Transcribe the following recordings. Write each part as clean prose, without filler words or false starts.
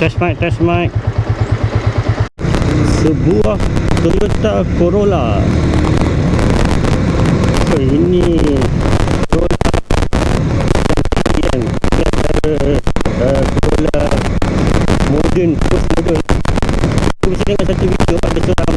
Test mic. Sebuah Toyota Corolla. Ini Corolla yang Corolla modern, post modern. Aku bisa dengar satu video ada seorang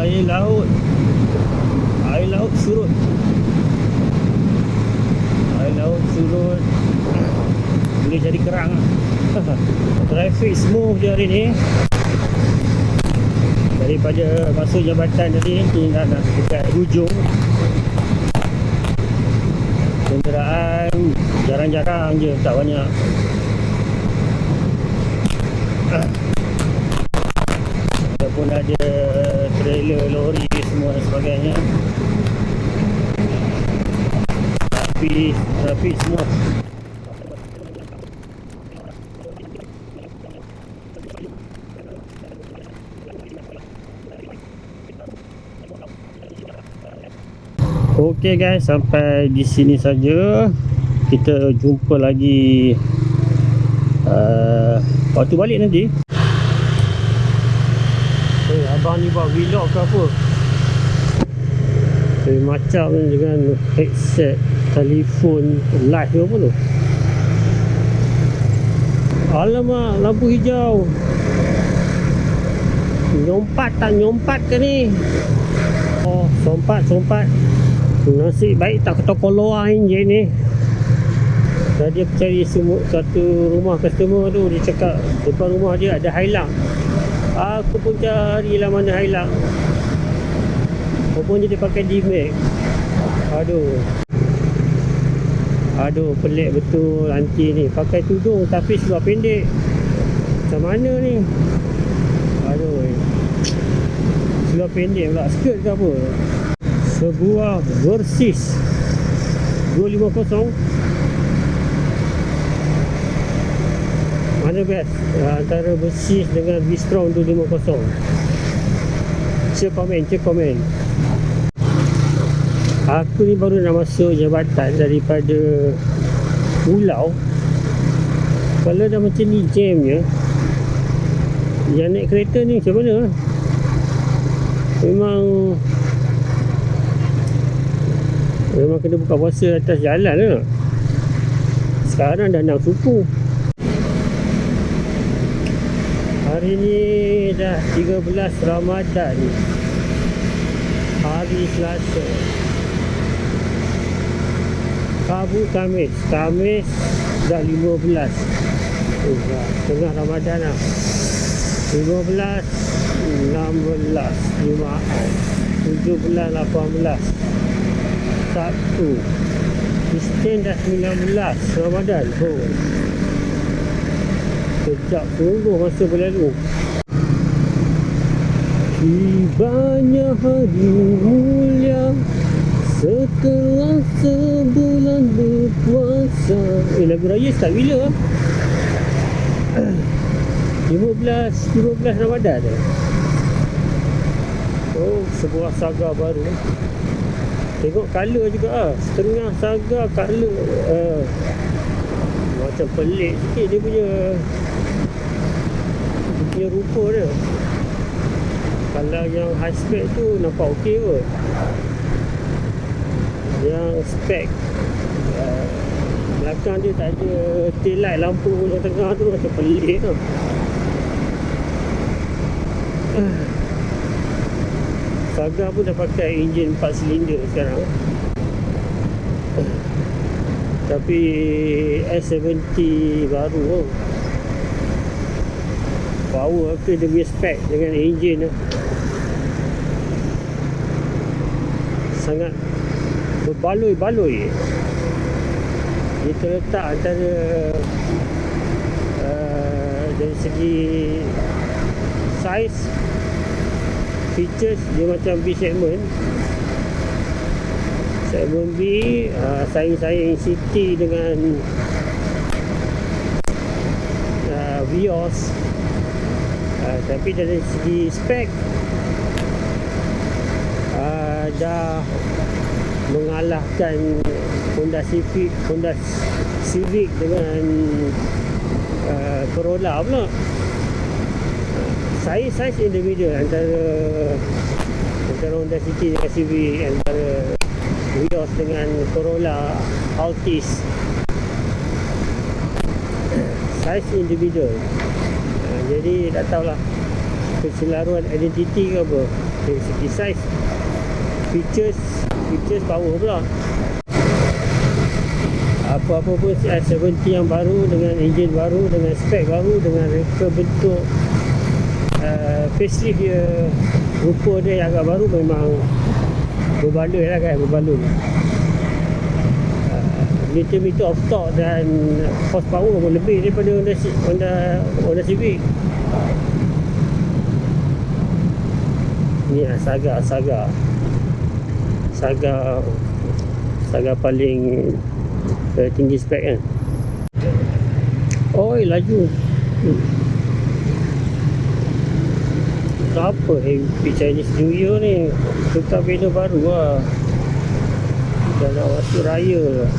air laut surut. Boleh jadi kerang. Trafik smooth je hari ni. Daripada masuk jambatan tadi tinggal nak dekat hujung. Kenderaan jarang-jarang je, tak banyak. Ataupun ada trailer, lori semua dan sebagainya. Rapi semua. Okey guys, sampai di sini saja. Kita jumpa lagi waktu balik nanti. Abang ni buat vlog ke apa? Macam dengan headset telefon live ke apa tu? Alamak, lampu hijau. Nyompat tak nyompat ke ni? Oh, sompat. Nasib baik tak ketok keluar enjin ni. Tadi aku cari satu rumah customer tu, dia cakap depan rumah dia ada highlight. Aku pun carilah mana highlight. Rupanya dia pakai D-Max. Aduh, pelik betul anti ni. Pakai tudung tapi seluar pendek. Macam mana ni? Seluar pendek pula, skirt ke apa? Sebuah Versys 250. Mana best antara Versys dengan V-Strom 250? Cek komen. Aku ni baru nak masuk jambatan daripada pulau. Kalau dah macam ni jamnya, yang naik kereta ni macam mana? Memang kena buka puasa atas jalan ke? Sekarang dah 6 suku. Hari ni dah 13 Ramadan, hari Selasa. Kamis dah 15. Tengah Ramadan lah. 15, 16 Jumaat, 17, 18 Sabtu, Isnin dah 19 Ramadan. Sekejap sungguh masa berlalu. Tibanya hari mulia setelah sebulan berpuasa. Lagu raya start bila? 15 Ramadan. Oh, sebuah saga baru. Tengok color juga ah. Setengah saga color macam pelik sikit dia punya rupa dia. Kalau yang high spec tu nampak okey kot. yang spek. Belakang dia tak ada tail light, lampu yang tengah tu macam pelik tu. Saga pun dah pakai enjin 4 silinder sekarang. Tapi S70 baru tu, power ke dia punya spek dengan enjin tu sangat berbaloi-baloi. Dia terletak antara dari segi size, features dia macam B segment. Segment B saing-saing City dengan Vios. Tapi dari segi spek dah mengalahkan Honda Civic dengan Corolla pula. Size individual antara Honda City dengan Civic, antara Vios dengan Corolla Altis. Size individual. Jadi tak tahulah keselaruan identiti ke apa. Dari segi size, features power pula. Apa-apa pun S70 yang baru, dengan enjin baru, dengan spek baru, dengan reka bentuk facelift dia, rupa dia yang agak baru, memang berbaloi lah kan, berbaloi. Meter of torque dan horsepower pun lebih daripada Honda Civic. Ni lah Saga paling tinggi spek kan. Oi, laju. Apa happy Chinese New Year ni? Tukar benda baru lah. Dah nak masuk raya lah.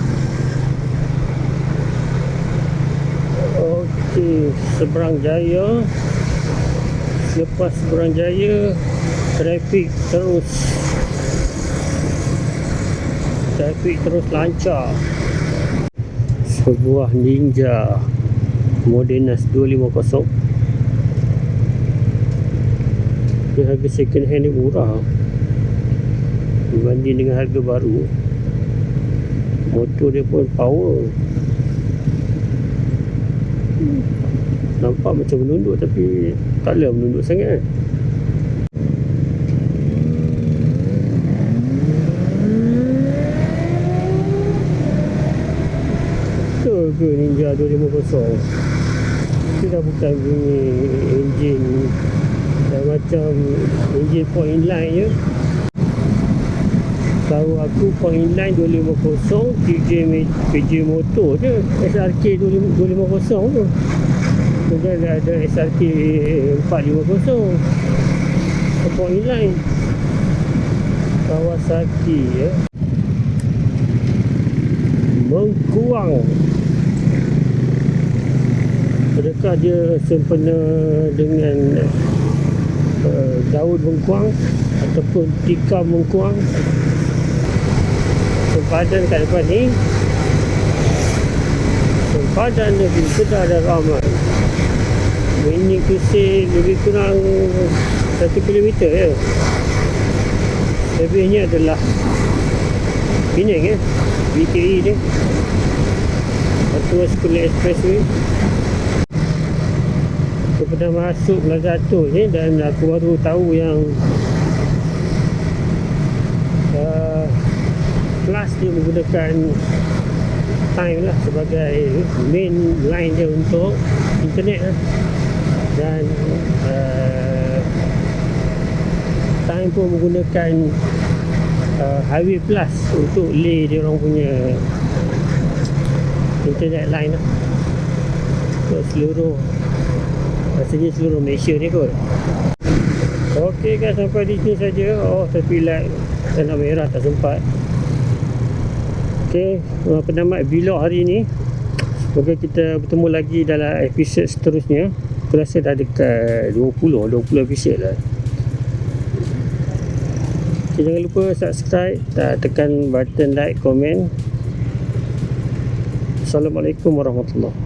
Okey, Seberang Jaya. Selepas Seberang Jaya, trafik terus lancar. Sebuah Ninja Modenas 250. Dia harga second hand ni murah berbanding dengan harga baru. Motor dia pun power. Nampak macam menunduk, tapi taklah menunduk sangat. Betul ke Ninja 250? Itu dah bukan bunyi enjin macam enjin point inline je. Tahu aku point inline 250 PJ motor je, SRK 250 tu. Kemudian ada SRK 450 point inline Kawasaki ya. Mengkuang. Adakah dia sempena dengan daun bengkuang ataupun tikam bengkuang? Sempadan kat depan ni, sempadan negeri Kedah Daraman, meaning to say lebih kurang 1 kilometer je. Lebihnya adalah Penang BKE ni, Batu Sekolah Expressway. Aku pernah masuk Plaza Atur ni dan aku baru tahu yang Plus dia menggunakan Time lah sebagai main line dia untuk internet lah. Dan Time pun menggunakan Highway Plus untuk lay dia orang punya internet line lah untuk seluruh, rasanya seluruh Malaysia ni kot. Okey guys, sampai di sini saja. Oh, tapi light tanda merah tak sempat. Okey, penamat vlog hari ni. Semoga kita bertemu lagi dalam episod seterusnya. Aku rasa dah dekat 20 episod lah. Okay, jangan lupa subscribe dan tekan button like, komen. Assalamualaikum warahmatullahi